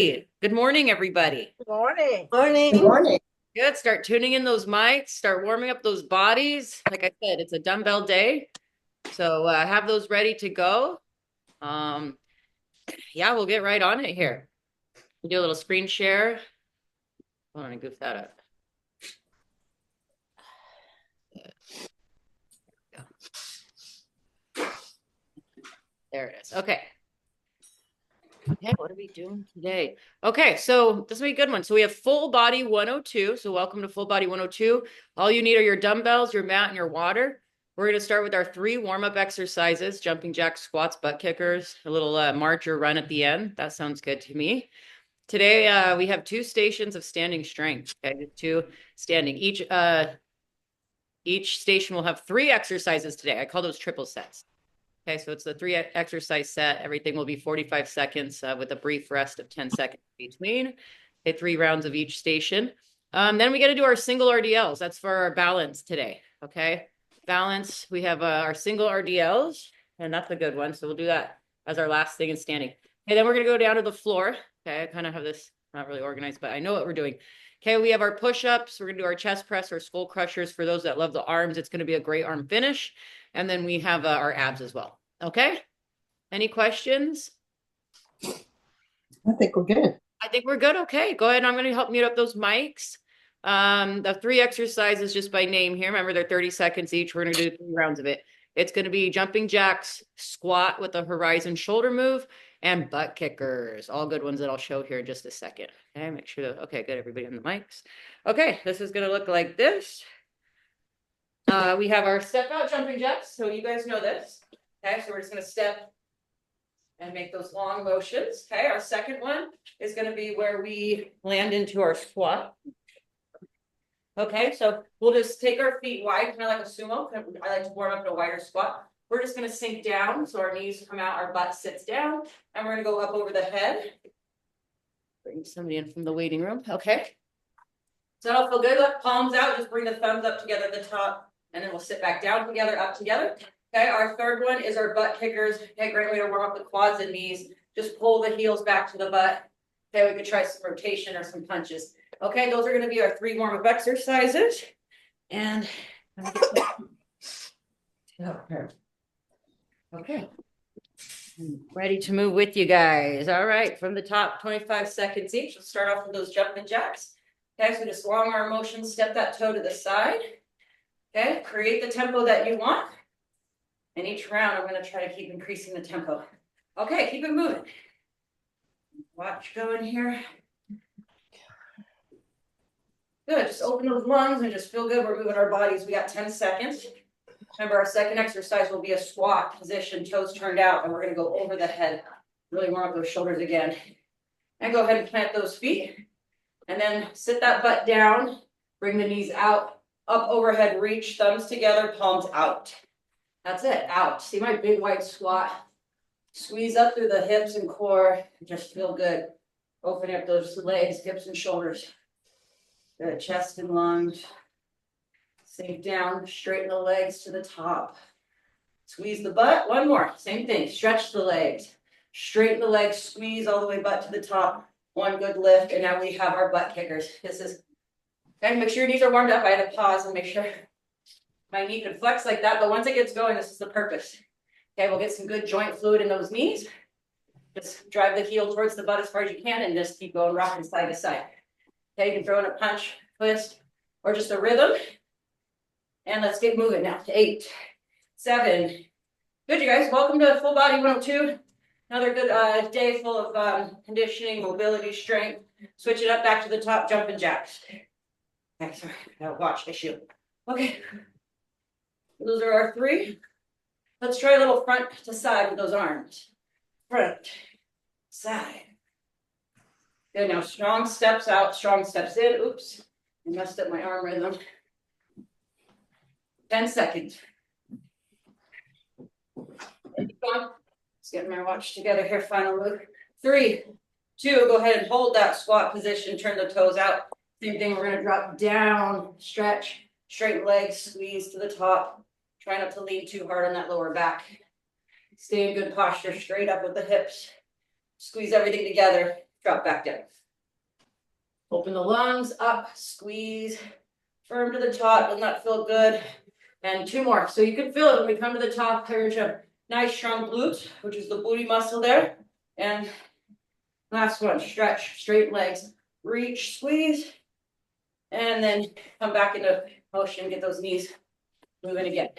Good morning, everybody. Good morning. Morning. Good morning. Good. Start tuning in those mics, start warming up those bodies. Like I said, it's a dumbbell day. So have those ready to go. Um, yeah, we'll get right on it here. Do a little screen share. Hold on, I goof that up. There it is. Okay. Okay, what are we doing today? Okay, so this will be a good one. So we have full body 102. So welcome to full body 102. All you need are your dumbbells, your mat, and your water. We're going to start with our 3 warm-up exercises: jumping jacks, squats, butt kickers, a little march or run at the end. That sounds good to me. Today we have 2 stations of standing strength. Okay, 2 standing. Each station will have 3 exercises today. I call those triple sets. Okay, so it's the 3 exercise set. Everything will be 45 seconds with a brief rest of 10 seconds between. Okay, 3 rounds of each station. Then we got to do our single RDLs. That's for our balance today. Okay, balance. We have our single RDLs, and that's a good one. So we'll do that as our last thing in standing. Okay, then we're going to go down to the floor. Okay, I kind of have this not really organized, but I know what we're doing. Okay, we have our push-ups. We're going to do our chest press, our skull crushers. For those that love the arms, it's going to be a great arm finish. And then we have our abs as well. Okay. Any questions? I think we're good. I think we're good. Okay. Go ahead. I'm going to help mute up those mics. The 3 exercises just by name here. Remember, they're 30 seconds each. We're going to do 3 rounds of it. It's going to be jumping jacks, squat with a horizon shoulder move, and butt kickers. All good ones that I'll show here in just a second. Okay. Make sure that, okay, good. Everybody on the mics. Okay. This is going to look like this. We have our step out jumping jacks. So you guys know this. Okay, so we're just going to step and make those long motions. Okay, our second one is going to be where we land into our squat. Okay, so we'll just take our feet wide, kind of like a sumo. I like to warm up in a wider squat. We're just going to sink down, so our knees come out, our butt sits down, and we're going to go up over the head. Bring somebody in from the waiting room. Okay. Does that all feel good? Look, palms out. Just bring the thumbs up together at the top. And then we'll sit back down together, up together. Okay, our third one is our butt kickers. Okay, great way to warm up the quads and knees. Just pull the heels back to the butt. Okay, we could try some rotation or some punches. Okay, those are going to be our 3 warm-up exercises. And okay, I'm ready to move with you guys. All right, from the top, 25 seconds each. Let's start off with those jumping jacks. Okay, so just long arm motion, step that toe to the side. Okay, create the tempo that you want. And each round, I'm going to try to keep increasing the tempo. Okay, keep it moving. Watch going here. Good, just open those lungs and just feel good. We're moving our bodies. We got 10 seconds. Remember, our second exercise will be a squat position, toes turned out, and we're going to go over the head. Really warm up those shoulders again. And go ahead and plant those feet. And then sit that butt down. Bring the knees out. Up overhead, reach, thumbs together, palms out. That's it, out. See my big wide squat. Squeeze up through the hips and core. Just feel good. Open up those legs, hips and shoulders. Good, chest and lungs. Sink down, straighten the legs to the top. Squeeze the butt, one more, same thing. Stretch the legs. Straighten the legs, squeeze all the way butt to the top. One good lift, and now we have our butt kickers. This is okay, make sure your knees are warmed up. I had to pause and make sure my knee could flex like that. But once it gets going, this is the purpose. Okay, we'll get some good joint fluid in those knees. Just drive the heel towards the butt as far as you can and just keep going, rocking side to side. Okay, you can throw in a punch, twist, or just a rhythm. And let's get moving now to 8, 7. Good, you guys. Welcome to Full Body 102. Another good day full of conditioning, mobility, strength. Switch it up back to the top, jumping jacks. Okay, sorry, watch issue. Okay, those are our 3. Let's try a little front to side with those arms. Front, side. Good, now strong steps out, strong steps in. Oops, I messed up my arm rhythm. 10 seconds. Let's get my watch together here, final move. 3, 2, go ahead and hold that squat position, turn the toes out. Same thing, we're going to drop down, stretch, straighten legs, squeeze to the top. Try not to lean too hard on that lower back. Stay in good posture, straight up with the hips. Squeeze everything together. drop back down. Open the lungs up, squeeze, firm to the top, does not feel good. And 2 more. So you can feel it when we come to the top, there's a nice strong glute, which is the booty muscle there. And last one, stretch, straight legs, reach, squeeze, and then come back into motion, get those knees moving again.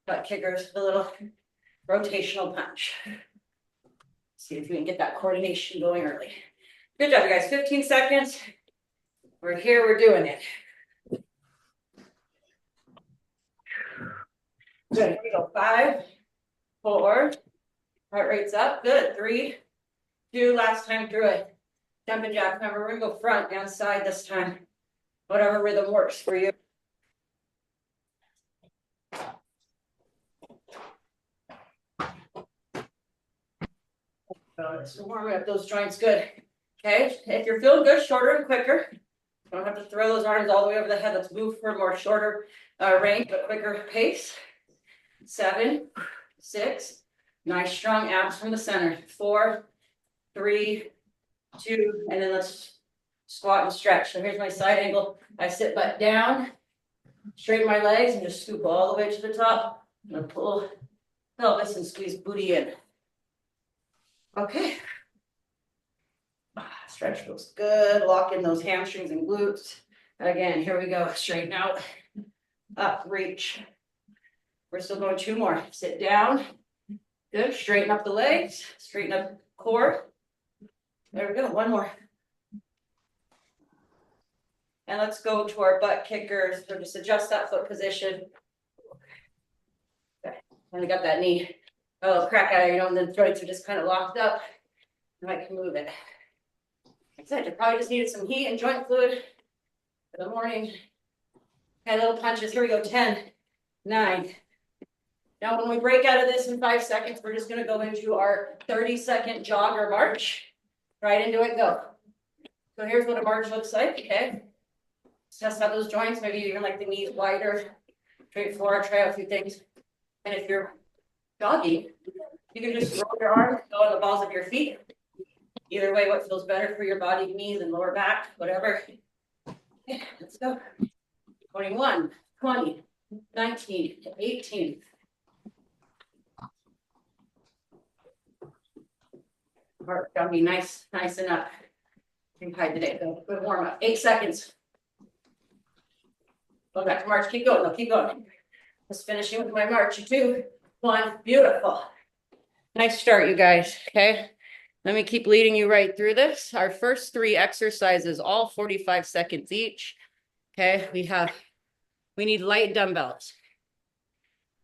Butt kickers, the little rotational punch. See if we can get that coordination going early. Good job, you guys. 15 seconds. We're here, we're doing it. Good, here we go. 5, 4, heart rate's up. Good, 3, 2, last time through it. Jumping jack. Remember, we're gonna go front and side this time. Whatever rhythm works for you. So warming up those joints good. Okay, if you're feeling good, shorter and quicker. Don't have to throw those arms all the way over the head. Let's move for a more shorter range, but quicker pace. 7, 6, nice strong abs from the center. 4, 3, 2, and then let's squat and stretch. So here's my side angle. I sit butt down, straighten my legs, and just scoop all the way to the top. I'm gonna pull pelvis and squeeze booty in. Okay. Stretch feels good. Lock in those hamstrings and glutes. Again, here we go. Straighten out, up, reach. We're still going 2 more. Sit down. Good. Straighten up the legs. Straighten up core. There we go. 1 more. And let's go to our butt kickers. So just adjust that foot position. Okay. And we got that knee. Oh, crack out, and the joints are just kind of locked up. And I can move it. Like I said, you probably just needed some heat and joint fluid for the morning. Okay, little punches. Here we go. 10, 9. Now, when we break out of this in 5 seconds, we're just going to go into our 30-second jog or march. Right into it, go. So here's what a march looks like. Okay. Test out those joints. Maybe even like the knees wider. Straight forward. Try out a few things. And if you're jogging, you can just roll your arms, go on the balls of your feet. Either way, what feels better for your body, knees and lower back, whatever. Okay, let's go. 21, 20, 19, 18. Heart gotta be nice and up. Drink high today. Good warm up. 8 seconds. Go back to march. Keep going. No, keep going. Just finishing with my march. 2, 1. Beautiful. Nice start, you guys. Okay. Let me keep leading you right through this. Our first 3 exercises, all 45 seconds each. Okay. We need light dumbbells.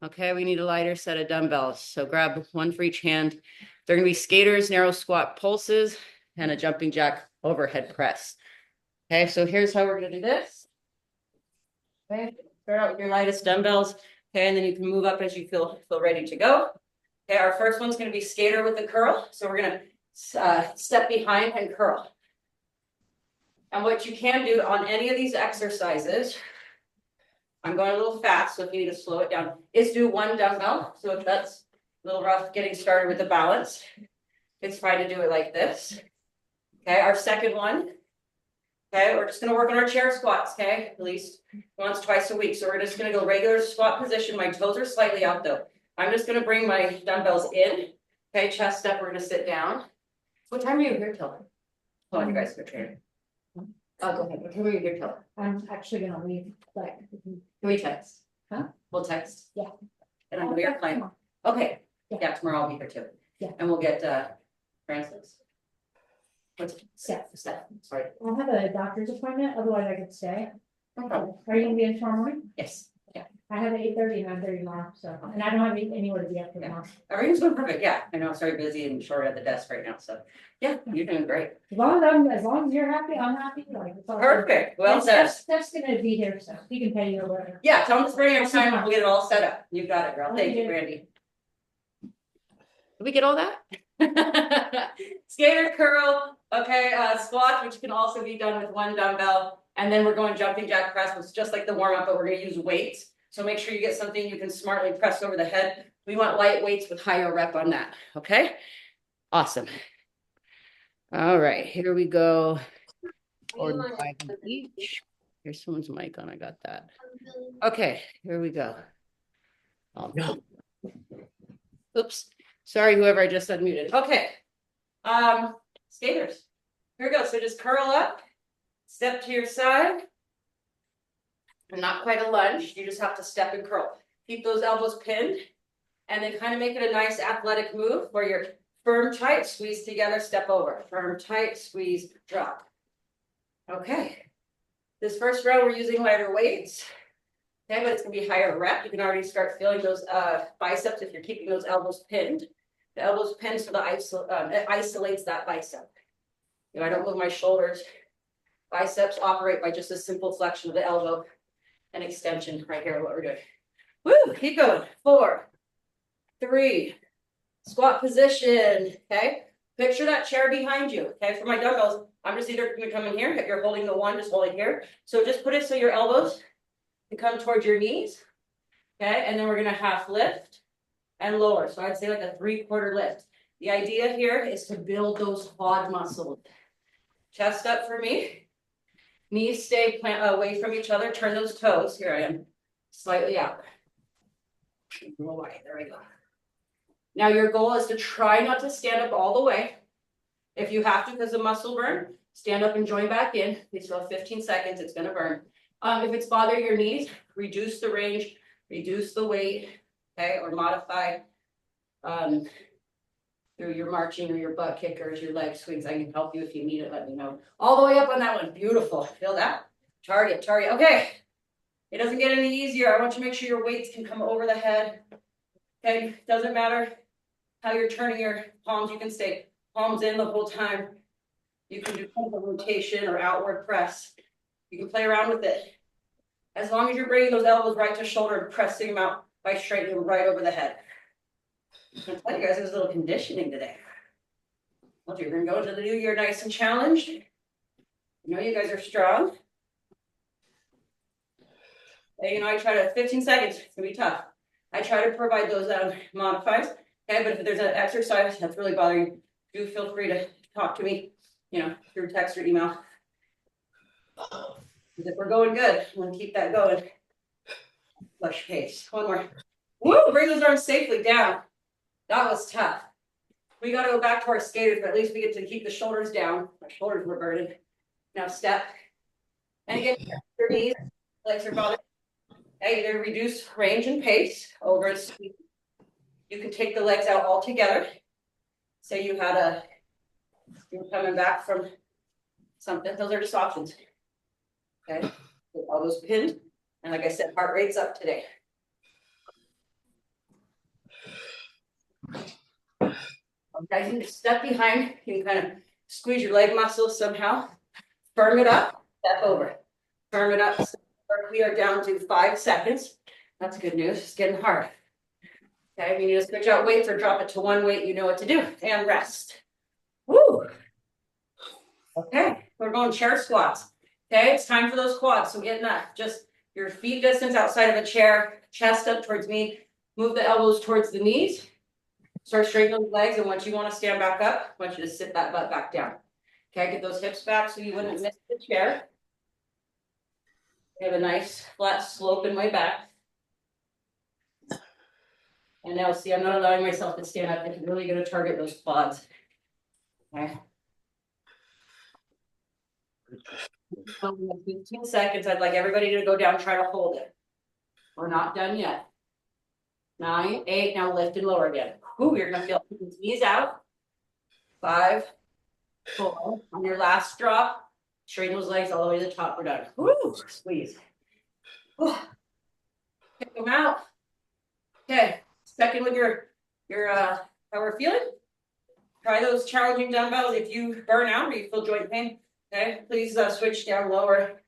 Okay. We need a lighter set of dumbbells. So grab 1 for each hand. They're going to be skaters, narrow squat pulses, and a jumping jack overhead press. Okay. So here's how we're going to do this. Okay. Start out with your lightest dumbbells. Okay. And then you can move up as you feel ready to go. Okay. Our first one's going to be skater with the curl. So we're going to step behind and curl. And what you can do on any of these exercises, I'm going a little fast, so if you need to slow it down, is do 1 dumbbell. So if that's a little rough getting started with the balance, it's fine to do it like this. Okay, our second one. Okay, we're just going to work on our chair squats, okay, at least once, twice a week. So we're just going to go regular squat position. My toes are slightly out though. I'm just going to bring my dumbbells in. Okay, chest up, we're going to sit down. What time are you here till? Oh, you guys are training. Oh, go ahead. What time are you here till? I'm actually gonna leave, like. Can we text? Huh? We'll text. Yeah. And I'm your client. Okay. Yeah. Yeah, tomorrow I'll be here too. Yeah. And we'll get Francis. What's Steph. Sorry. I have a doctor's appointment, otherwise I could stay. No problem. Are you gonna be in tomorrow morning? Yes. Yeah. I have 8:30 and 9:30 tomorrow, so, and I don't have anywhere to be up for Yeah. tomorrow. Everything's going perfect. Yeah. I know it's very busy and short at the desk right now. So yeah, you're doing great. As long as you're happy, I'm happy, like. It's all good. Perfect. Well And said. Steph's gonna be here, so he can pay you or whatever. Yeah, tell them to bring your time and we'll get it all set up. You got it, girl. Thank you, Brandy. Did we get all that? Skater curl, okay, squat, which can also be done with 1 dumbbell. And then we're going jumping jack press, which is just like the warm up, but we're gonna use weights. So make sure you get something you can smartly press over the head. We want light weights with higher rep on that, okay? Awesome. All right, here we go. 45 each. Here's someone's mic on. I got that. Okay, here we go. Oh, no. Oops. Sorry, whoever I just unmuted. Okay. Skaters. Here we go. So just curl up, step to your side. Not quite a lunge. You just have to step and curl. Keep those elbows pinned, and then kind of make it a nice athletic move where you're firm, tight, squeeze together, step over. Firm, tight, squeeze, drop. Okay. This first round, we're using lighter weights. Okay, but it's gonna be higher rep. You can already start feeling those biceps if you're keeping those elbows pinned. The elbows pinned so it isolates that bicep. You know, I don't move my shoulders. Biceps operate by just a simple flexion of the elbow and extension right here, what we're doing. Woo, keep going. 4, 3, squat position, okay? Picture that chair behind you, okay? For my dumbbells, I'm just either gonna come in here, if you're holding the one, just hold it here. So just put it so your elbows can come towards your knees, okay? And then we're gonna half lift and lower. So I'd say like a 3/4 lift. The idea here is to build those quad muscles. Chest up for me. Knees stay away from each other. Turn those toes. Here I am. Slightly out. Roll wide. There we go. Now your goal is to try not to stand up all the way. If you have to because of muscle burn, stand up and join back in. We still have 15 seconds. It's going to burn. If it's bothering your knees, reduce the range, reduce the weight, okay, or modify through your marching or your butt kickers, your leg swings. I can help you if you need it. Let me know. All the way up on that one. Beautiful. Feel that? Target, target. Okay. It doesn't get any easier. I want you to make sure your weights can come over the head. Okay. Doesn't matter how you're turning your palms. You can stay palms in the whole time. You can do kind of a rotation or outward press. You can play around with it. As long as you're bringing those elbows right to shoulder and pressing them out by straightening them right over the head. I'm gonna tell you guys there's a little conditioning today. Well, you're gonna go into the new year nice and challenged. You know you guys are strong. And, you know, I try to 15 seconds, it's gonna be tough. I try to provide those modifies. Okay, but if there's an exercise that's really bothering you, do feel free to talk to me, you know, through text or email. If we're going good, I'm gonna keep that going. Push pace. One more. Woo! Bring those arms safely down. That was tough. We got to go back to our skaters, but at least we get to keep the shoulders down. My shoulders were burdened. Now step. And again, your knees, legs are bothered. Okay, either reduce range and pace over speed. You can take the legs out all together. Say you had you're coming back from something. Those are just options. Okay, all those pinned. And like I said, heart rate's up today. Guys, you can step behind. You can kind of squeeze your leg muscles somehow. Firm it up, step over. Firm it up, step over. We are down to 5 seconds. That's good news. It's getting hard. Okay, if you need to switch out weights or drop it to one weight, you know what to do. And rest. Woo! Okay, we're going chair squats. Okay, it's time for those quads. So getting that, just your feet distance outside of a chair, chest up towards me. Move the elbows towards the knees. Start straightening those legs, and once you want to stand back up, I want you to sit that butt back down. Okay, get those hips back so you wouldn't miss the chair. We have a nice flat slope in my back. And now see, I'm not allowing myself to stand up. I'm really going to target those quads. Okay. So we have 15 seconds. I'd like everybody to go down, try to hold it. We're not done yet. 9, 8, now lift and lower again. Ooh, you're gonna feel knees out. 5, 4, on your last drop, straighten those legs all the way to the top, we're done. Woo, squeeze. Ooh. Kick them out. Okay, second with your how we're feeling. Try those challenging dumbbells. If you burn out or you feel joint pain, okay, please switch down lower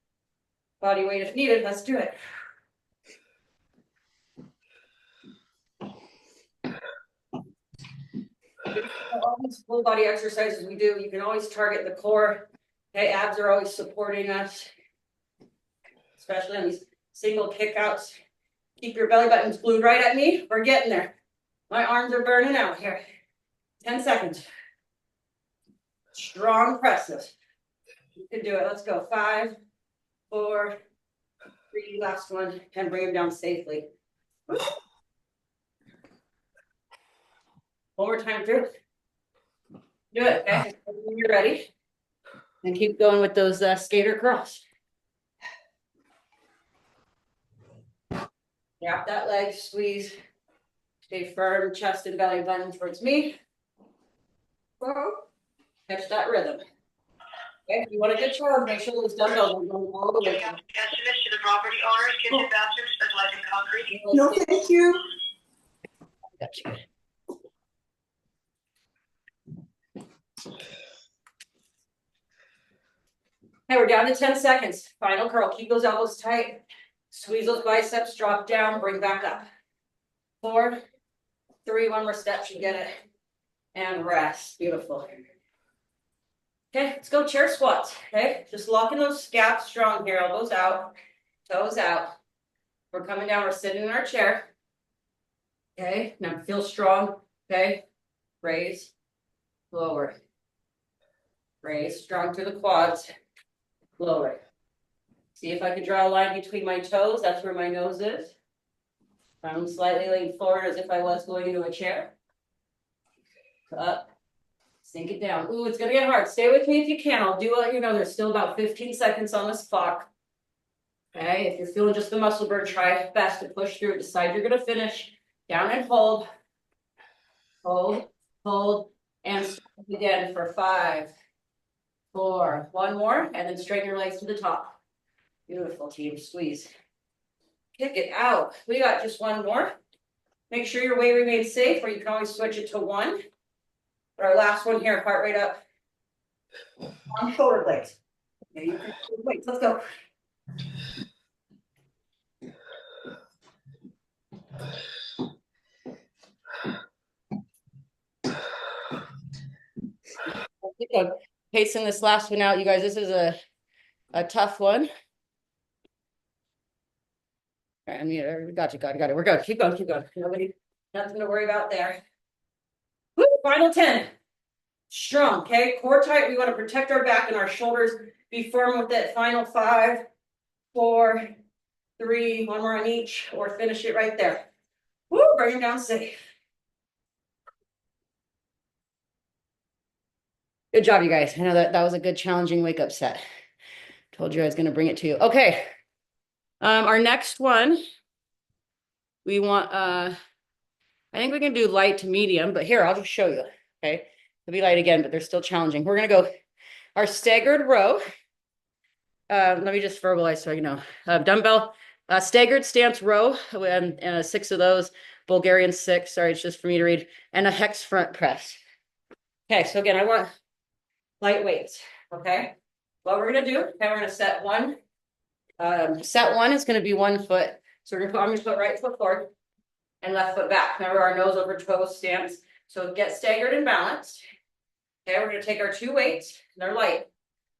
body weight if needed. Let's do it. All these full body exercises we do, you can always target the core. Okay, abs are always supporting us, especially on these single kickouts. Keep your belly buttons glued right at me. We're getting there. My arms are burning out here. 10 seconds. Strong presses. You can do it. Let's go. 5, 4, 3, last one, and bring them down safely. One more time through. Do it, okay? When you're ready. And keep going with those skater curls. Wrap that leg, squeeze. Stay firm, chest and belly button towards me. Whoa. Catch that rhythm. Okay, if you want a good challenge, make sure those dumbbells are going all the way. Estimates to the property owner, kitchen, bathroom, specializing concrete. No, thank you. Got you. Okay, we're down to 10 seconds. Final curl. Keep those elbows tight. Squeeze those biceps, drop down, bring back up. 4, 3, one more step, you get it. And rest. Beautiful. Okay, let's go chair squats. Okay, just locking those scaps strong here, elbows out, toes out. We're coming down, we're sitting in our chair. Okay, now feel strong. Okay, raise, lower. Raise, strong through the quads, lower. See if I can draw a line between my toes, that's where my nose is. I'm slightly leaning forward as if I was going into a chair. Up. Sink it down. Ooh, it's gonna get hard. Stay with me if you can. I'll do it. You know, there's still about 15 seconds on this clock. Okay, if you're feeling just the muscle burn, try best to push through. Decide you're gonna finish. Down and hold. Hold, hold, and start again for 5, 4. One more, and then straighten your legs to the top. Beautiful, team. Squeeze. Kick it out. We got just one more. Make sure your weight remains safe, or you can always switch it to 1. Our last one here, heart rate up. On shoulder blades. Okay, you can wait, let's go. I'm pacing this last one out, you guys. This is a tough one. All right, got it. We're good. Keep going. Nobody, nothing to worry about there. Woo, final 10. Strong, okay? Core tight. We want to protect our back and our shoulders. Be firm with it. Final 5, 4, 3. One more on each, or finish it right there. Woo, bring them down safe. Good job, you guys. I know that was a good challenging wake up set. Told you I was going to bring it to you. Okay. Our next one, we want, I think we can do light to medium, but here, I'll just show you. Okay. It'll be light again, but they're still challenging. We're going to go our staggered row. Let me just verbalize so you know. Dumbbell, staggered stance row, and 6 of those, Bulgarian 6. Sorry, it's just for me to read, and a hex front press. Okay, so again, I want light weights. Okay, what we're gonna do? Okay, we're gonna set one. Set one is gonna be 1 foot. So we're gonna put, I'm gonna put right foot forward and left foot back. Remember our nose over toes stance. So get staggered and balanced. Okay, we're gonna take our 2 weights. They're light.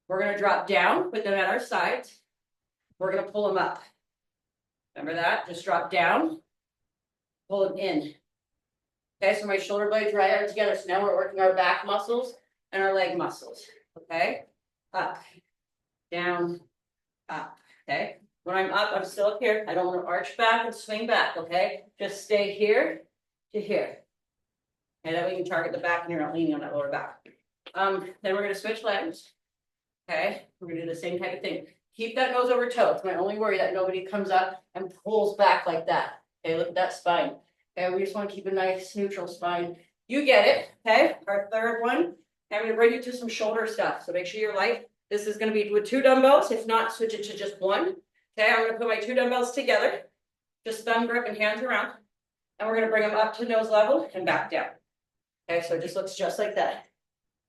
We're gonna drop down, put them at our sides. We're gonna pull them up. Remember that? Just drop down, pull them in. Okay, so my shoulder blades right are together. So now we're working our back muscles and our leg muscles. Okay, up, down, up. Okay, when I'm up, I'm still up here. I don't want to arch back and swing back. Okay, just stay here to here. And then we can target the back and you're not leaning on that lower back. Then we're going to switch legs. Okay, we're going to do the same type of thing. Keep that nose over toe. It's my only worry that nobody comes up and pulls back like that. Okay, look at that spine. Okay, we just want to keep a nice neutral spine. You get it. Okay, our third one. I'm going to bring you to some shoulder stuff. So make sure you're light. This is going to be with 2 dumbbells. If not, switch it to just 1. Okay, I'm going to put my 2 dumbbells together. Just thumb grip and hands around. And we're going to bring them up to nose level and back down. Okay, so it just looks just like that.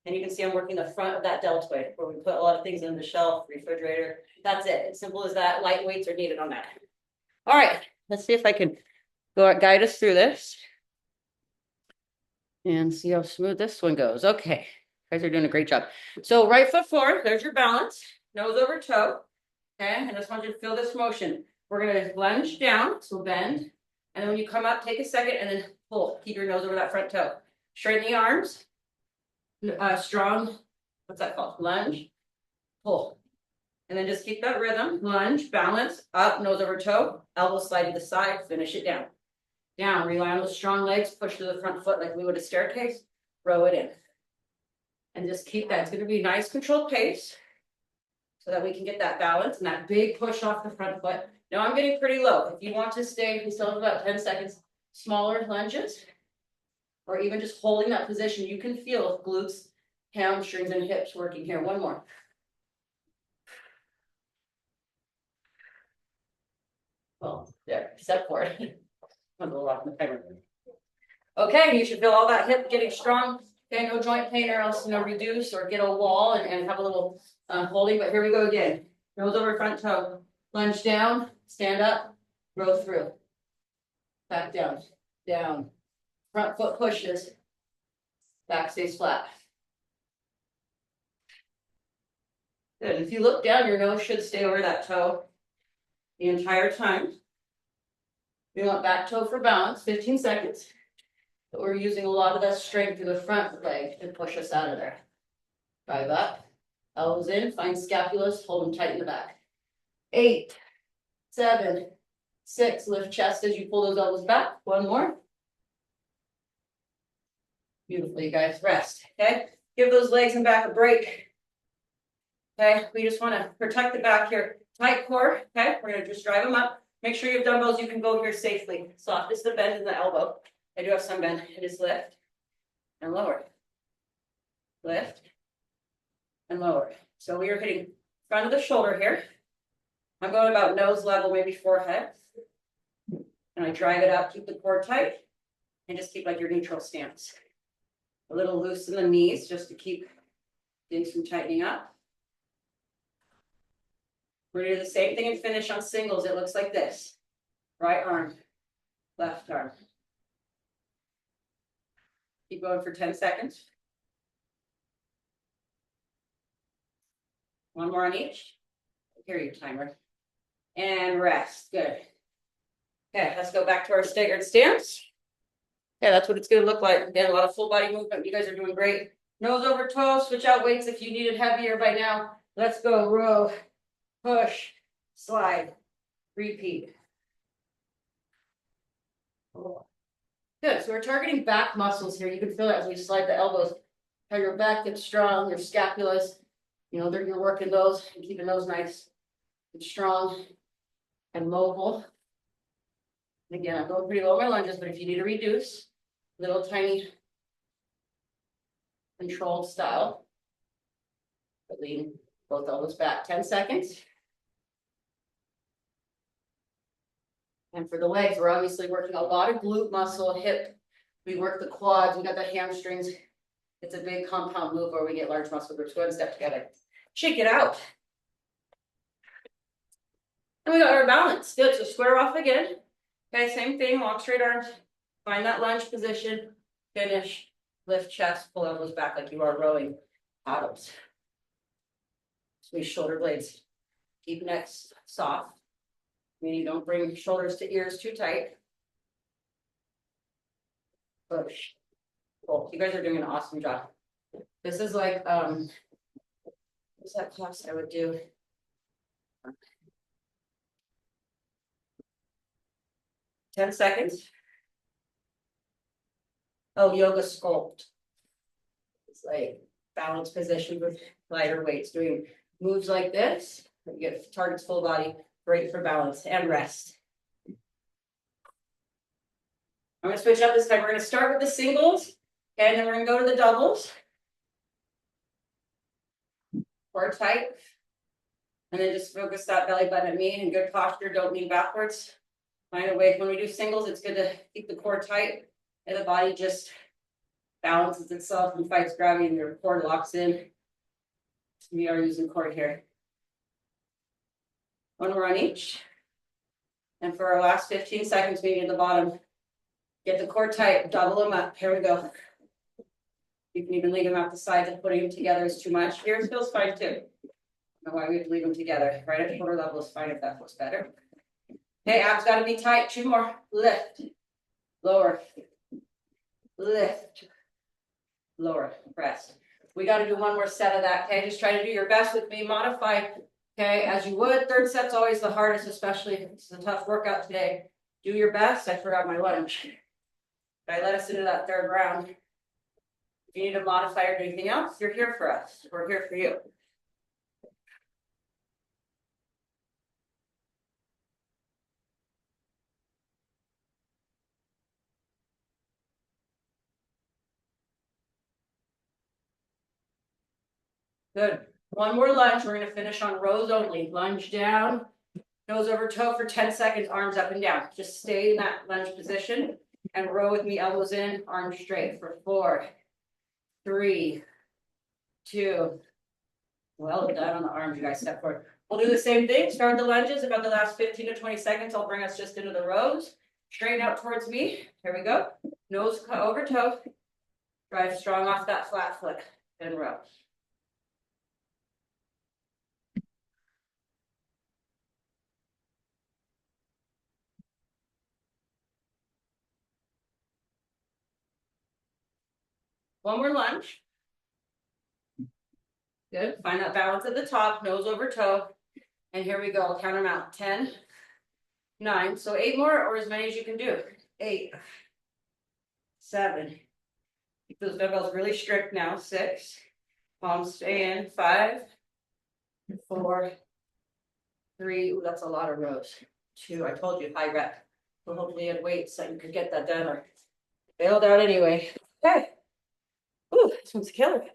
And you can see I'm working the front of that deltoid where we put a lot of things in the shelf, refrigerator. That's it. It's simple as that. Light weights are needed on that. All right, let's see if I can guide us through this. And see how smooth this one goes. Okay, you guys are doing a great job. So right foot forward, there's your balance. Nose over toe. Okay, I just want you to feel this motion. We're gonna lunge down, so bend. And then when you come up, take a second and then pull. Keep your nose over that front toe. Straighten the arms. Strong what's that called? Lunge, pull. And then just keep that rhythm, lunge, balance, up, nose over toe, elbow slide to the side, finish it down. Down, rely on those strong legs, push to the front foot like we would a staircase, row it in. And just keep that, it's gonna be a nice controlled pace so that we can get that balance and that big push off the front foot. Now I'm getting pretty low. If you want to stay, we still have about 10 seconds, smaller lunges, or even just holding that position, you can feel glutes, hamstrings, and hips working here. One more. Well, there, set for it. I'm a little off the timer. Okay, you should feel all that hip getting strong. Okay, no joint pain or else, reduce or get a wall and have a little holding, but here we go again. Nose over front toe, lunge down, stand up, row through. Back down, down. Front foot pushes, back stays flat. Good, if you look down, your nose should stay over that toe the entire time. We want back toe for balance, 15 seconds. But we're using a lot of that strength through the front leg to push us out of there. Drive up, elbows in, find scapulas, hold them tight in the back. 8, 7, 6, lift chest as you pull those elbows back. One more. Beautiful, you guys, rest, okay? Give those legs and back a break. Okay, we just wanna protect the back here. Tight core, okay? We're gonna just drive them up. Make sure you have dumbbells, you can go here safely. Soft is the bend in the elbow. I do have some bend. It is lift and lower. Lift and lower. So we are hitting front of the shoulder here. I'm going about nose level, maybe forehead. And I drive it up, keep the core tight, and just keep like your neutral stance. A little loose in the knees just to keep things from tightening up. We're gonna do the same thing and finish on singles. It looks like this. Right arm, left arm. Keep going for 10 seconds. One more on each. Here your timer. And rest, good. Okay, let's go back to our staggered stance. Yeah, that's what it's gonna look like. Again, a lot of full body movement. You guys are doing great. Nose over toe, switch out weights if you need it heavier by now. Let's go, row, push, slide, repeat. Good, so we're targeting back muscles here. You can feel it as we slide the elbows. How your back gets strong, your scapulas, you're working those and keeping those nice and strong and mobile. And again, I'm going pretty low on my lunges, but if you need to reduce, little tiny controlled style. But lean both elbows back, 10 seconds. And for the legs, we're obviously working a lot of glute muscle, hip. We work the quads, we got the hamstrings. It's a big compound move where we get large muscle groups. Go ahead and step together. Shake it out. And we got our balance. Good, so square off again. Okay, same thing, walk straight arms. Find that lunge position. Finish, lift chest, pull elbows back like you are rowing paddles. Squeeze shoulder blades. Keep necks soft. Meaning don't bring shoulders to ears too tight. Push. Cool. You guys are doing an awesome job. This is like what's that class I would do? Ten seconds. Oh, yoga sculpt. It's like balance position with lighter weights, doing moves like this. You get targets full body. Great for balance and rest. I'm going to switch up this time. We're going to start with the singles, and then we're going to go to the doubles. Core tight. And then just focus that belly button at me in good posture. Don't lean backwards. Find a way. When we do singles, it's good to keep the core tight and the body just balances itself and fights gravity and your core locks in. We are using core here. One more on each. And for our last 15 seconds, maybe at the bottom, get the core tight, double them up. Here we go. You can even leave them out the sides if putting them together is too much. Here feels fine too. I don't know why we have to leave them together. Right at shoulder level is fine if that feels better. Okay, abs got to be tight. 2 more. Lift, lower, lift, lower, rest. We got to do one more set of that. Okay, just try to do your best with me. Modify, okay, as you would. Third set's always the hardest, especially if it's a tough workout today. Do your best. I forgot my lunch. I let us into that third round. If you need to modify or do anything else, you're here for us. We're here for you. Good. One more lunge. We're going to finish on rows only. Lunge down, nose over toe for 10 seconds, arms up and down. Just stay in that lunge position and row with me, elbows in, arms straight for 4, 3, 2. Well done on the arms, you guys. Step forward. We'll do the same thing. Start the lunges. About the last 15 to 20 seconds, I'll bring us just into the rows. Straighten out towards me. Here we go. Nose over toe. Drive strong off that flat foot and row. One more lunge. Good. Find that balance at the top, nose over toe. And here we go. I'll count them out. 10, 9. So 8 more or as many as you can do. 8, 7. Keep those dumbbells really strict now. 6. Palms stay in. 5, 4, 3. Ooh, that's a lot of rows. 2. I told you, high rep. So hopefully you had weights so you could get that done. Or bailed out anyway. Okay. Ooh, this one's a killer.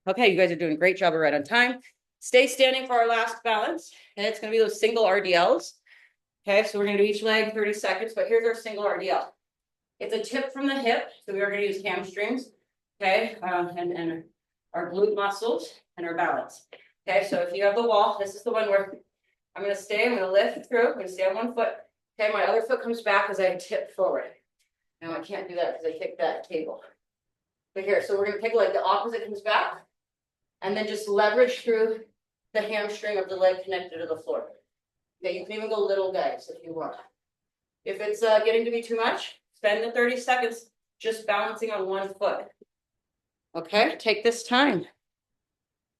Okay, you guys are doing a great job. We're right on time. Stay standing for our last balance. And it's going to be those single RDLs. Okay, so we're going to do each leg 30 seconds, but here's our single RDL. It's a tip from the hip. So we are going to use hamstrings, okay, and our glute muscles and our balance. Okay, so if you have the wall, this is the one where I'm going to stay. I'm going to lift through. I'm going to stay on one foot. Okay, my other foot comes back as I tip forward. Now I can't do that because I kicked that table. But here, so we're going to take like the opposite comes back. And then just leverage through the hamstring of the leg connected to the floor. Okay, you can even go little guys if you want. If it's getting to be too much, spend the 30 seconds just balancing on one foot. Okay, take this time.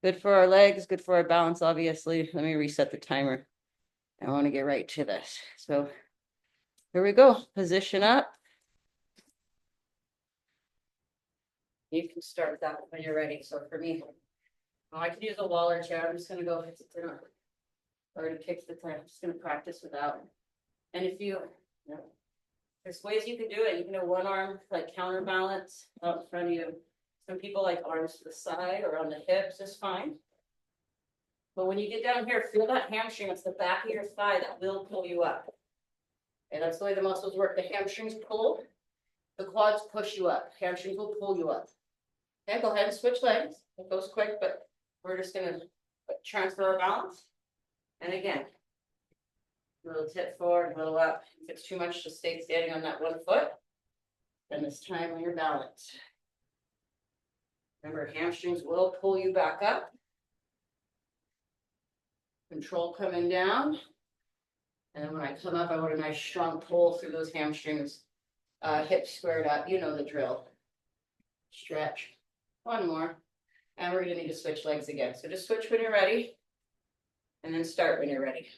Good for our legs, good for our balance, obviously. Let me reset the timer. I want to get right to this. So here we go. Position up. You can start that when you're ready. So for me, I could use a wall or chair. I'm just going to go hit the turn. Already kicked the turn. I'm just going to practice without. And if there's ways you can do it. You can do one arm, like counterbalance out in front of you. Some people like arms to the side or on the hips is fine. But when you get down here, feel that hamstring. It's the back of your thigh that will pull you up. And that's the way the muscles work. The hamstrings pull. The quads push you up. Hamstrings will pull you up. Okay, go ahead and switch legs. It goes quick, but we're just going to transfer our balance. And again, a little tip forward, a little up. If it's too much, just stay standing on that one foot. Then this time on your balance. Remember, hamstrings will pull you back up. Control coming down. And then when I come up, I want a nice strong pull through those hamstrings. Hips squared up. You know the drill. Stretch. One more. And we're going to need to switch legs again. So just switch when you're ready. And then start when you're ready.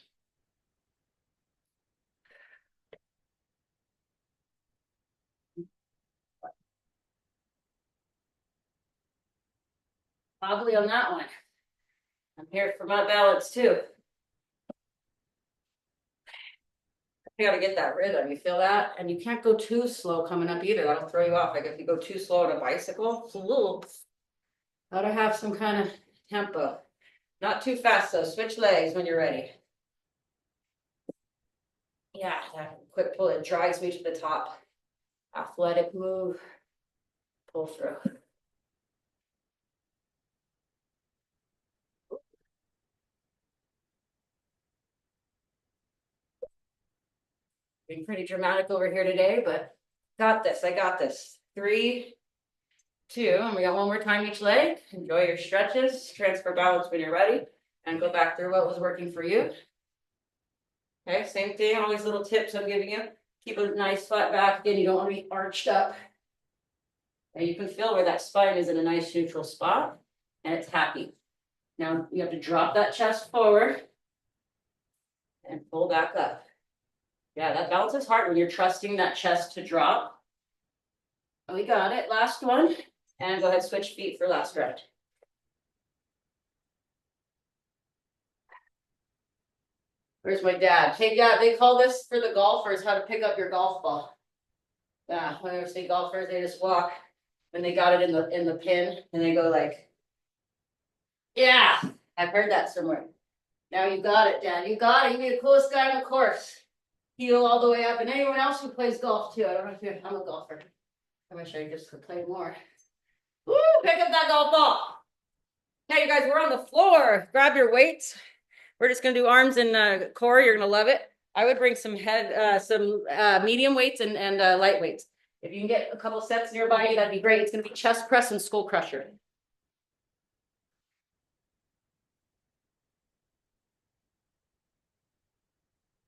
Wobbly on that one. I'm here for my balance too. You gotta get that rhythm. You feel that? And you can't go too slow coming up either. That'll throw you off. Like if you go too slow on a bicycle, it's a little. Gotta have some kind of tempo. Not too fast though. Switch legs when you're ready. Yeah, that quick pull. It drives me to the top. Athletic move. Pull through. Being pretty dramatic over here today, but got this. I got this. 3, 2, and we got one more time each leg. Enjoy your stretches. Transfer balance when you're ready, and go back through what was working for you. Okay, same thing. All these little tips I'm giving you. Keep a nice flat back. Again, you don't want to be arched up. And you can feel where that spine is in a nice neutral spot and it's happy. Now you have to drop that chest forward and pull back up. Yeah, that balance is hard when you're trusting that chest to drop. We got it. Last one. And go ahead, switch feet for last round. Where's my dad? Hey, Dad, they call this for the golfers how to pick up your golf ball. Yeah, when I say golfers, they just walk when they got it in the pin and they go like, yeah, I've heard that somewhere. Now you got it, Dad. You got it. You be the coolest guy on the course. Heel all the way up. And anyone else who plays golf too. I don't know if I'm a golfer. I wish I just could play more. Woo! Pick up that golf ball. Okay, you guys, we're on the floor. Grab your weights. We're just gonna do arms and core. You're gonna love it. I would bring some medium weights and light weights. If you can get a couple sets nearby, that'd be great. It's gonna be chest press and skull crusher.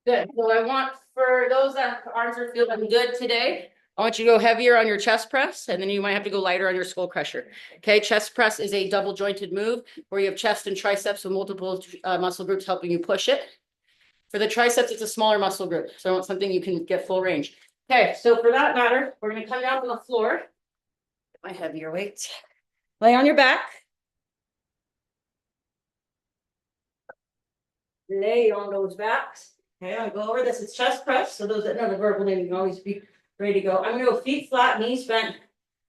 Good. So I want for those that arms are feeling good today, I want you to go heavier on your chest press, and then you might have to go lighter on your skull crusher. Okay, chest press is a double jointed move where you have chest and triceps with multiple muscle groups helping you push it. For the triceps, it's a smaller muscle group, so I want something you can get full range. Okay, so for that matter, we're going to come down to the floor. Get my heavier weights. Lay on your back. Lay on those backs. Okay, I'll go over this. It's chest press. So those that know the verbal name, you can always be ready to go. I'm going to go feet flat, knees bent.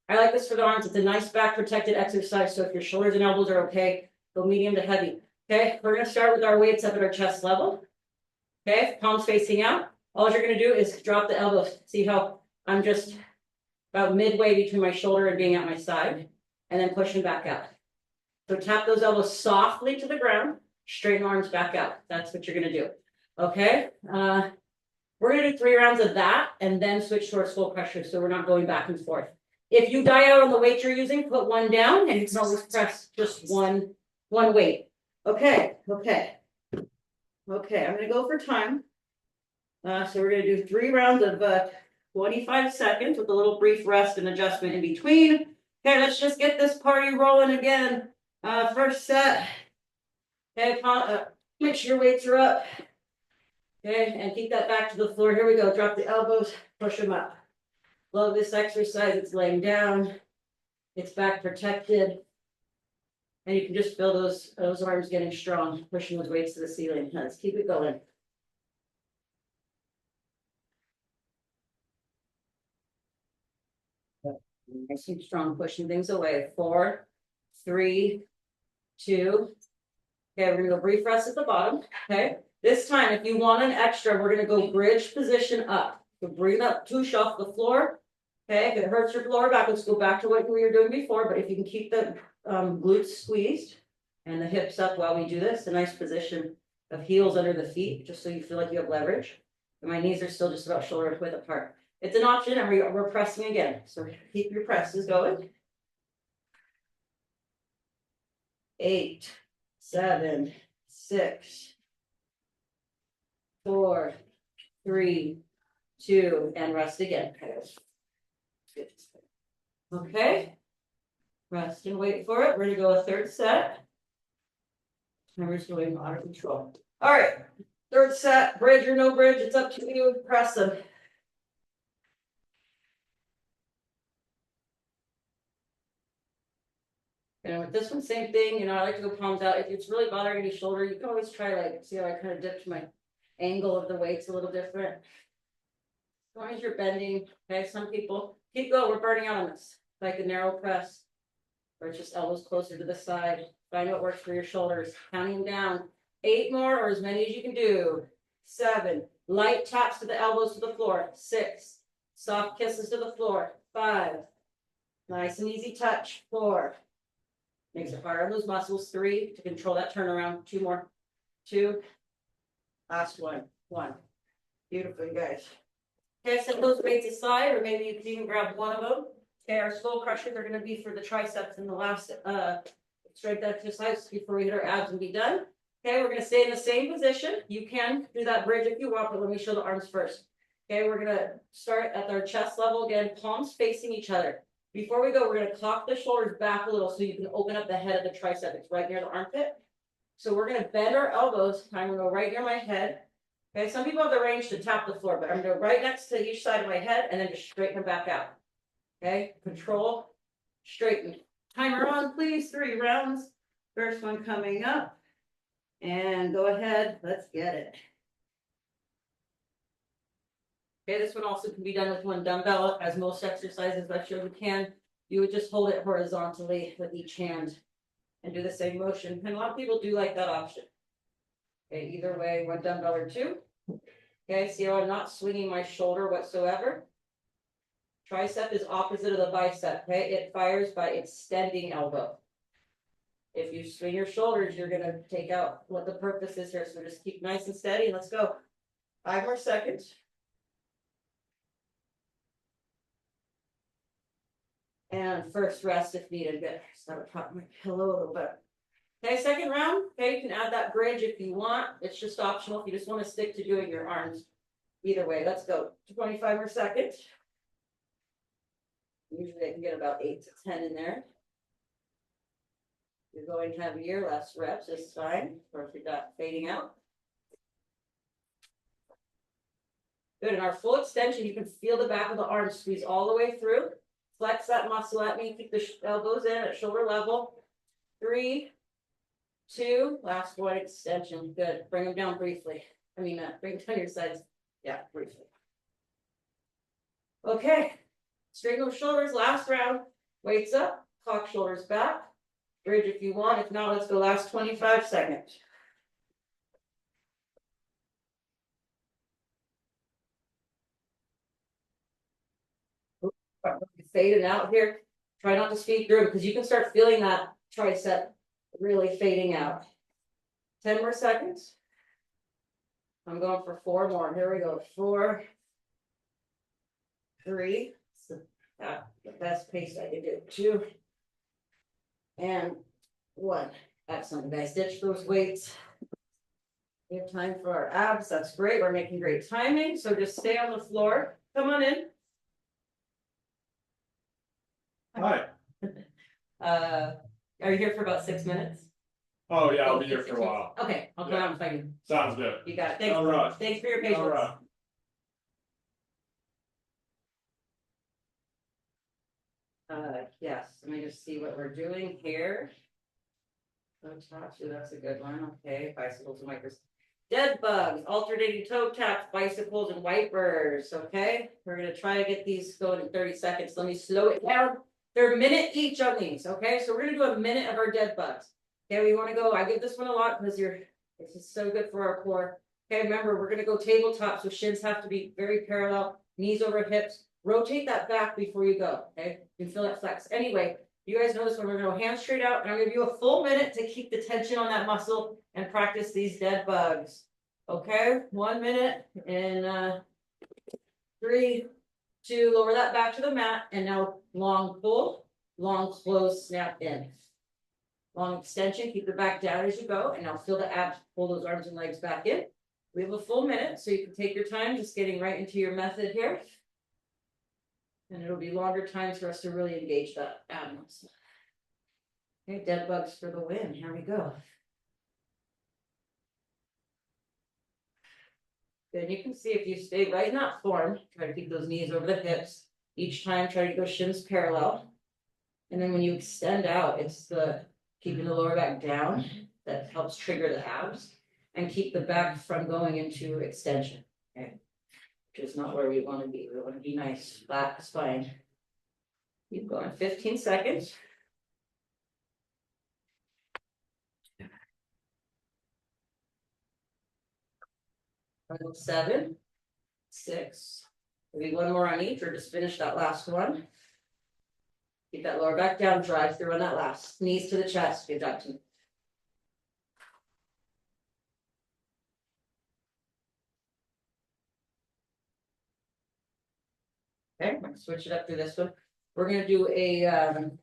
I like this for the arms. It's a nice back protected exercise. So if your shoulders and elbows are okay, go medium to heavy. Okay, we're going to start with our weights up at our chest level. Okay, palms facing out. All you're going to do is drop the elbows. See how I'm just about midway between my shoulder and being at my side, and then pushing back out. So tap those elbows softly to the ground, straighten arms back out. That's what you're going to do. Okay, we're going to do 3 rounds of that and then switch to our skull crusher so we're not going back and forth. If you die out on the weight you're using, put one down and you can always press just one weight. Okay, I'm going to go for time. So we're going to do 3 rounds of 25 seconds with a little brief rest and adjustment in between. Okay, let's just get this party rolling again. First set. Okay, make sure your weights are up. Okay, and keep that back to the floor. Here we go. Drop the elbows, push them up. Love this exercise. It's laying down. It's back protected. And you can just feel those arms getting strong, pushing those weights to the ceiling. Let's keep it going. Nice and strong, pushing things away. 4, 3, 2. Okay, we're gonna go brief rest at the bottom. Okay. This time, if you want an extra, we're gonna go bridge position up. So bring that tush off the floor. Okay, if it hurts your lower back, let's go back to what we were doing before. But if you can keep the glutes squeezed and the hips up while we do this, a nice position of heels under the feet, just so you feel like you have leverage. And my knees are still just about shoulder width apart. It's an option, and we're pressing again. So keep your presses going. 8, 7, 6, 4, 3, 2, and rest again. Okay. Rest and wait for it. We're gonna go a third set. Remember, going out of control. All right. Third set, bridge or no bridge, it's up to you. Press them. And with this one, same thing. I like to go palms out. If it's really bothering your shoulder, you can always try, like, see how I kind of dipped my angle of the weights a little different. As long as you're bending, okay, some people keep going. We're burning out on this, like a narrow press, or just elbows closer to the side. Find what works for your shoulders. Counting down. 8 more, or as many as you can do. 7, light taps to the elbows to the floor. 6, soft kisses to the floor. 5, nice and easy touch. 4, makes it hard on those muscles. 3, to control that turnaround. 2 more. 2, last one. 1. Beautiful, you guys. Okay, set those weights aside, or maybe you can even grab one of them. Okay, our skull crushers are going to be for the triceps in the last strength exercise before we hit our abs and be done. Okay, we're going to stay in the same position. You can do that bridge if you want, but let me show the arms first. Okay, we're going to start at our chest level again, palms facing each other. Before we go, we're gonna cock the shoulders back a little so you can open up the head of the tricep. It's right near the armpit. So we're gonna bend our elbows. I'm gonna go right near my head. Okay, some people have the range to tap the floor, but I'm gonna go right next to each side of my head and then just straighten it back out. Okay, control, straighten. Timer on, please. 3 rounds. First one coming up. And go ahead, let's get it. Okay, this one also can be done with one dumbbell, as most exercises I showed you can. You would just hold it horizontally with each hand and do the same motion. And a lot of people do like that option. Okay, either way, one dumbbell or 2. Okay, see how I'm not swinging my shoulder whatsoever. Tricep is opposite of the bicep, okay? It fires by extending elbow. If you swing your shoulders, you're gonna take out what the purpose is here. So just keep nice and steady. Let's go. 5 more seconds. And first rest if needed. Good. Just gotta prop my pillow a little bit. Okay, second round. Okay, you can add that bridge if you want. It's just optional if you just want to stick to doing your arms. Either way, let's go. 25 more seconds. Usually I can get about 8 to 10 in there. You're going heavier, less reps this time, or if you're not fading out. Good, in our full extension, you can feel the back of the arm squeeze all the way through. Flex that muscle at me, keep the elbows in at shoulder level. 3, 2, last one, extension, good. Bring them down briefly. Bring them down your sides. Yeah, briefly. Okay, straighten those shoulders, last round. Weights up, cock shoulders back. Bridge if you want, if not, let's go last 25 seconds. Fading out here. Try not to speed through because you can start feeling that tricep really fading out. 10 more seconds. I'm going for 4 more. Here we go. 4, 3. The best pace I can do. 2. And 1. Excellent, guys. Ditch those weights. We have time for our abs. That's great. We're making great timing. So just stay on the floor. Come on in. Hi. Are you here for about 6 minutes? Oh, yeah, I'll be here for a while. Okay, I'll come out and find you. Sounds good. You got it. Thanks. All right. Thanks for your patience. All right. Yes, let me just see what we're doing here. That's a good one. Okay, bicycles and wipers. Dead bugs, alternating toe taps, bicycles and wipers. Okay, we're gonna try to get these going in 30 seconds. Let me slow it down. They're a minute each on these. Okay, so we're gonna do a minute of our dead bugs. Okay, we want to go. I give this one a lot because it's just so good for our core. Okay, remember we're gonna go tabletop, so shins have to be very parallel, knees over hips. Rotate that back before you go. Okay, you can feel that flex. Anyway, you guys know this one. We're gonna go hands straight out, and I'm gonna give you a full minute to keep the tension on that muscle and practice these dead bugs. Okay, 1 minute and 3, 2, lower that back to the mat, and now long pull, long close, snap in. Long extension, keep the back down as you go, and now feel the abs, pull those arms and legs back in. We have a full minute, so you can take your time, just getting right into your method here. And it'll be longer times for us to really engage that ab muscle. Okay, dead bugs for the win. Here we go. Then you can see if you stay right in that form, try to keep those knees over the hips. Each time, try to go shins parallel. And then when you extend out, it's the keeping the lower back down that helps trigger the abs and keep the back from going into extension. Okay. Which is not where we want to be. We want to be nice, flat spine. Keep going. 15 seconds. 7, 6. Maybe 1 more on each, or just finish that last one. Keep that lower back down. Drive through on that last. Knees to the chest. Good job, team. Okay, switch it up through this one. We're gonna do a hand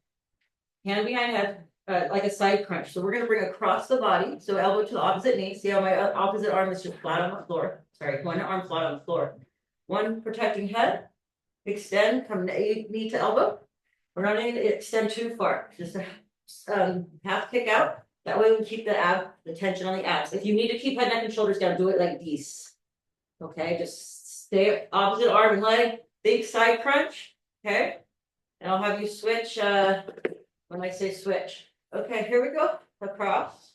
behind head, like a side crunch. So we're gonna bring across the body, so elbow to the opposite knee. See how my opposite arm is just flat on the floor. Sorry, one arm flat on the floor. One protecting head. Extend, come knee to elbow. We're not going to extend too far, just a half kick out. That way we can keep the tension on the abs. If you need to keep head, neck, and shoulders down, do it like these. Okay, just stay opposite arm and leg, big side crunch, okay? And I'll have you switch, when I say switch. Okay, here we go, across.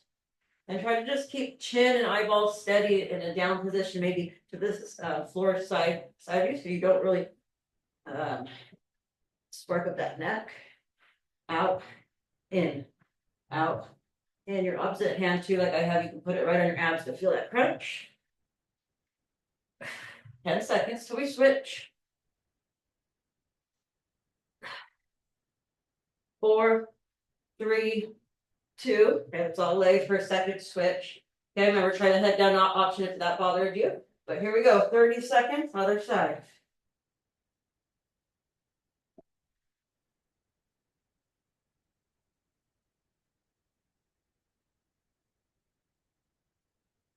And try to just keep chin and eyeballs steady in a down position, maybe to this floor side of you, so you don't really spark up that neck. Out, in, out. And your opposite hand too, like I have, you can put it right on your abs to feel that crunch. 10 seconds till we switch. 4, 3, 2, and it's all leg for a second switch. Okay, remember, try the head down option if that bothered you. But here we go, 30 seconds, other side.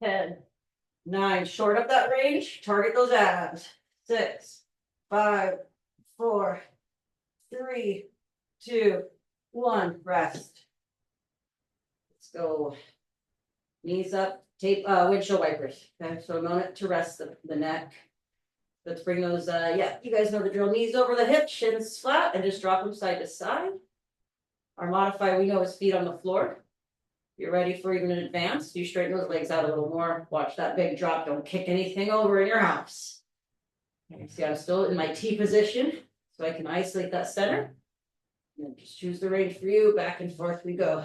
Ten, 9, short up that range, target those abs. 6, 5, 4, 3, 2, 1, rest. Let's go. Knees up, tape, windshield wipers. Okay, so a moment to rest the neck. Let's bring those, yeah, you guys know the drill. Knees over the hips, shins flat, and just drop them side to side. Our modifier we know is feet on the floor. You're ready for even an advance. You straighten those legs out a little more. Watch that big drop. Don't kick anything over in your house. Okay, see, I'm still in my T position, so I can isolate that center. And then just choose the range for you. Back and forth we go.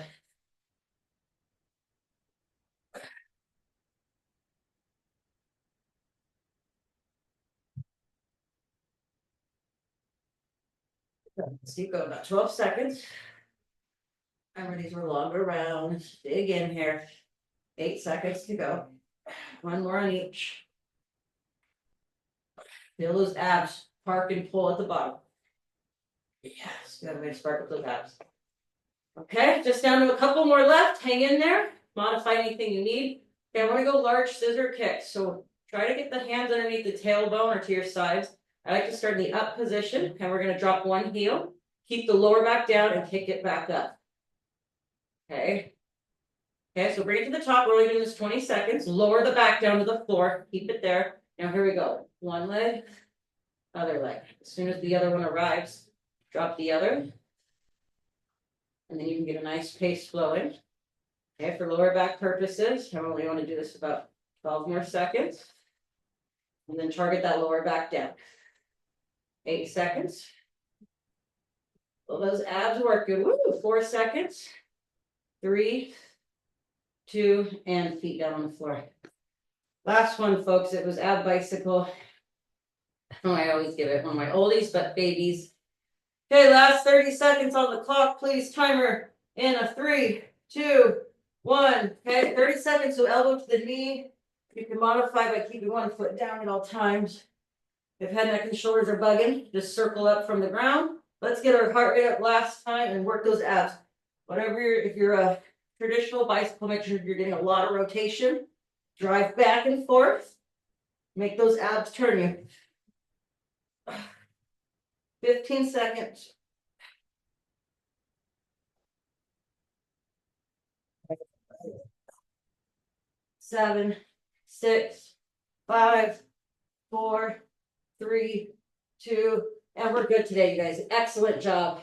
So you go about 12 seconds. Remember, these were longer rounds. Dig in here. 8 seconds to go. One more on each. Feel those abs park and pull at the bottom. Yes, gotta make spark with those abs. Okay, just down to a couple more left. Hang in there. Modify anything you need. Okay, I want to go large scissor kicks. So try to get the hands underneath the tailbone or to your sides. I like to start in the up position, and we're going to drop one heel. Keep the lower back down and kick it back up. Okay. Okay, so bring it to the top. We're only doing this 20 seconds. Lower the back down to the floor. Keep it there. Now here we go. One leg, other leg. As soon as the other one arrives, drop the other. And then you can get a nice pace flowing. Okay, for lower back purposes, I only want to do this about 12 more seconds. And then target that lower back down. 8 seconds. Well, those abs work good. Woo, 4 seconds. 3, 2, and feet down on the floor. Last one, folks, it was ab bicycle. Oh, I always give it one of my oldies but babies. Okay, last 30 seconds on the clock, please. Timer in a 3, 2, 1. Okay, 30 seconds, so elbow to the knee. You can modify by keeping one foot down at all times. If head, neck, and shoulders are bugging, just circle up from the ground. Let's get our heart rate up last time and work those abs. Whatever if you're a traditional bicycle, make sure you're getting a lot of rotation. Drive back and forth. Make those abs turn you. 15 seconds. Seven, 6, 5, 4, 3, 2, and we're good today, you guys. Excellent job.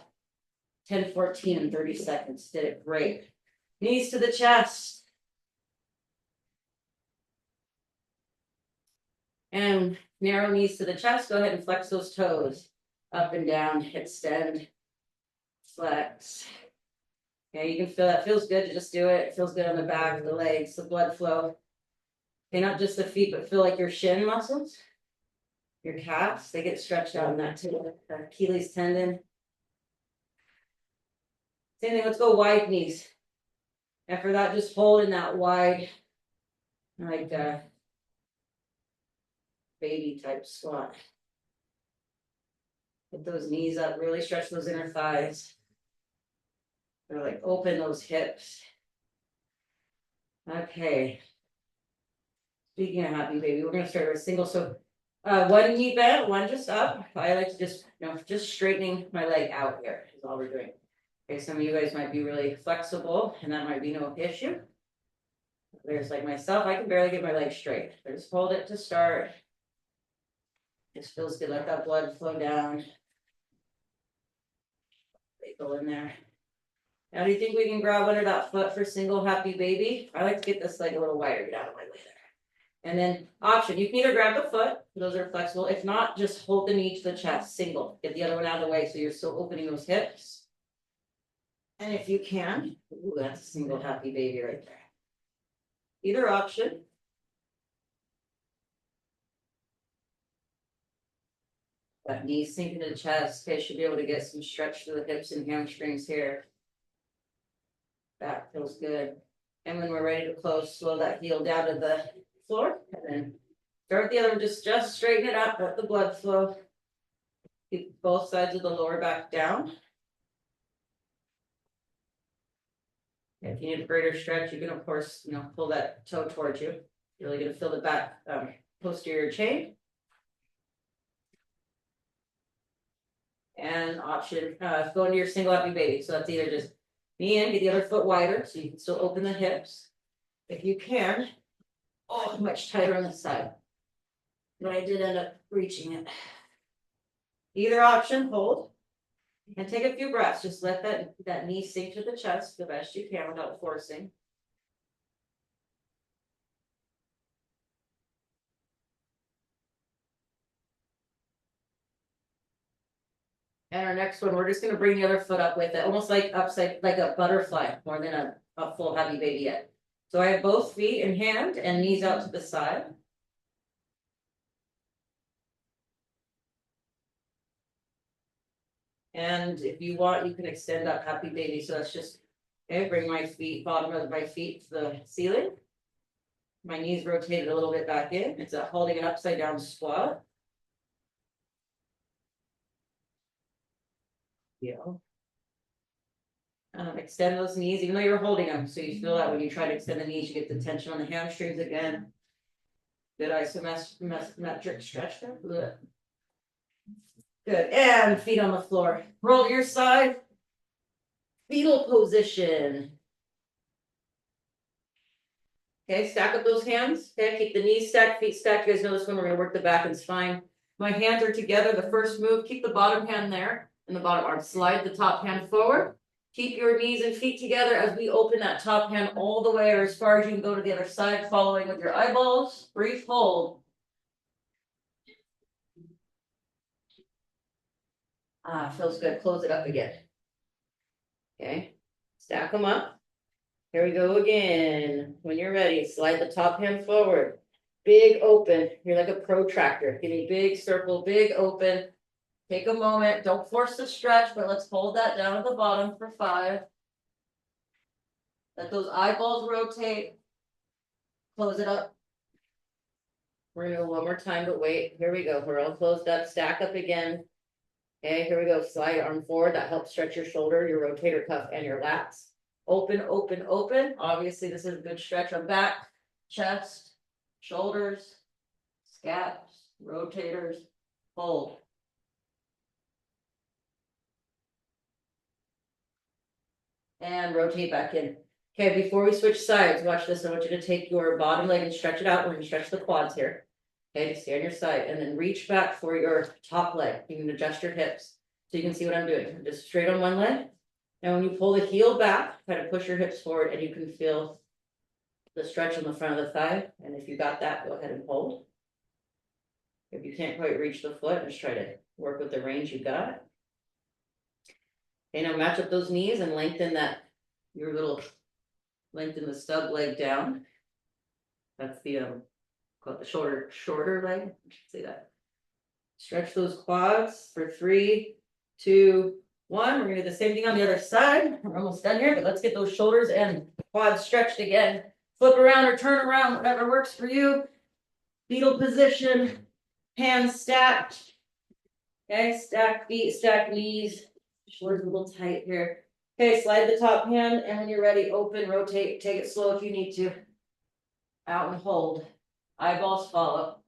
10, 14, and 30 seconds. Did it great. Knees to the chest. And narrow knees to the chest. Go ahead and flex those toes. Up and down, extend, flex. Okay, you can feel that. Feels good to just do it. It feels good on the back, the legs, the blood flow. Okay, not just the feet, but feel like your shin muscles, your calves, they get stretched out in that too. Achilles tendon. Same thing, let's go wide knees. And for that, just hold in that wide, like baby type squat. Get those knees up, really stretch those inner thighs. Or like open those hips. Okay. Speaking of happy baby, we're gonna start with a single. So One knee bent, one just up. I like to just, just straightening my leg out here is all we're doing. Okay, some of you guys might be really flexible and that might be no issue. There's like myself, I can barely get my leg straight. I just hold it to start. Just feels good, let that blood flow down. They go in there. Now, do you think we can grab under that foot for single happy baby? I like to get this leg a little wider, get out of my way there. And then option, you can either grab the foot, those are flexible. If not, just hold the knee to the chest, single. Get the other one out of the way so you're still opening those hips. And if you can, ooh, that's a single happy baby right there. Either option. That knee sink into the chest. Okay, should be able to get some stretch to the hips and hamstrings here. That feels good. And when we're ready to close, slow that heel down to the floor. And then start the other one, just straighten it up, let the blood flow. Keep both sides of the lower back down. If you need a greater stretch, you can of course, pull that toe towards you. You're really gonna feel the back posterior chain. And option, go into your single happy baby. So that's either just knee in, get the other foot wider so you can still open the hips. If you can, much tighter on the side. But I did end up reaching it. Either option, hold. And take a few breaths. Just let that knee sink to the chest the best you can without forcing. And our next one, we're just gonna bring the other foot up with it, almost like upside, like a butterfly, more than a full happy baby yet. So I have both feet in hand and knees out to the side. And if you want, you can extend up happy baby. So that's just, okay, bring my feet, bottom of my feet to the ceiling. My knees rotated a little bit back in. It's a holding an upside down squat. Extend those knees, even though you're holding them. So you feel that when you try to extend the knees, you get the tension on the hamstrings again. Good isometric stretch there. Good. And feet on the floor. Roll to your side. Fetal position. Okay, stack up those hands. Okay, keep the knees stacked, feet stacked. You guys know this one. We're going to work the back and spine. My hands are together. The first move, keep the bottom hand there and the bottom arm. Slide the top hand forward. Keep your knees and feet together as we open that top hand all the way or as far as you can go to the other side, following with your eyeballs. Breathe, hold. Feels good. Close it up again. Okay, stack them up. Here we go again. When you're ready, slide the top hand forward. Big open. You're like a protractor. Give me big circle, big open. Take a moment. Don't force the stretch, but let's hold that down at the bottom for 5. Let those eyeballs rotate. Close it up. We're gonna go one more time, but wait. Here we go. We're all closed up. Stack up again. Okay, here we go. Slide your arm forward. That helps stretch your shoulder, your rotator cuff, and your lats. Open, open, open. Obviously, this is a good stretch on back, chest, shoulders, scaps, rotators. Hold. And rotate back in. Okay, before we switch sides, watch this. I want you to take your bottom leg and stretch it out. We're going to stretch the quads here. Okay, just stay on your side and then reach back for your top leg. You can adjust your hips so you can see what I'm doing. I'm just straight on one leg. And when you pull the heel back, kind of push your hips forward and you can feel the stretch on the front of the thigh. And if you got that, go ahead and hold. If you can't quite reach the foot, just try to work with the range you got. Okay, now match up those knees and lengthen lengthen the stub leg down. That's the call it the shorter leg. I should say that. Stretch those quads for 3, 2, 1. We're gonna do the same thing on the other side. We're almost done here, but let's get those shoulders and quads stretched again. Flip around or turn around, whatever works for you. Fetal position, hands stacked. Okay, stack feet, stack knees. Shoulders a little tight here. Okay, slide the top hand, and when you're ready, open, rotate, take it slow if you need to. Out and hold. Eyeballs follow.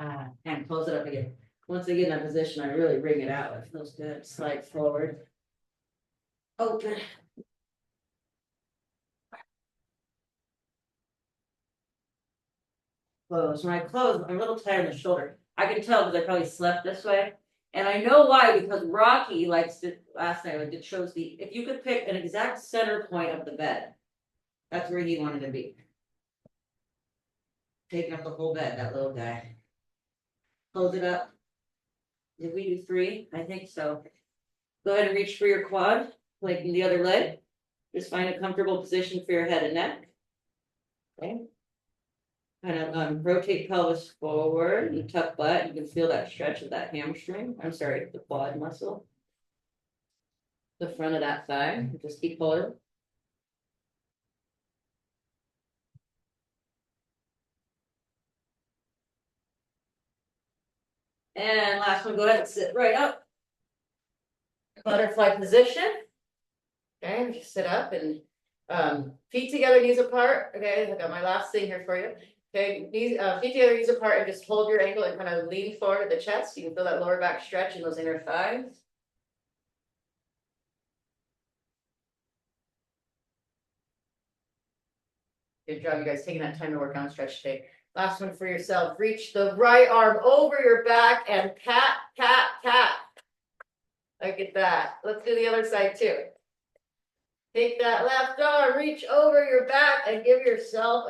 And close it up again. Once I get in that position, I really wring it out. It feels good. Slide forward. Open. Close. When I close, I'm a little tired in the shoulder. I can tell because I probably slept this way. And I know why, because Rocky likes to, last night, it shows if you could pick an exact center point of the bed, that's where he wanted to be. Taking up the whole bed, that little guy. Close it up. Did we do 3? I think so. Go ahead and reach for your quad, like the other leg. Just find a comfortable position for your head and neck. Okay. Kind of rotate pelvis forward and tuck butt. You can feel that stretch of that hamstring. I'm sorry, the quad muscle. The front of that thigh. Just keep pulling. And last one, go ahead and sit right up. Butterfly position. Okay, just sit up and feet together, knees apart. Okay, I got my last thing here for you. Okay, knees, feet together, knees apart, and just hold your ankle and kind of lean forward to the chest. You can feel that lower back stretch in those inner thighs. Good job, you guys, taking that time to work on stretch today. Last one for yourself. Reach the right arm over your back and pat, pat, pat. Look at that. Let's do the other side too. Take that left arm, reach over your back and give yourself a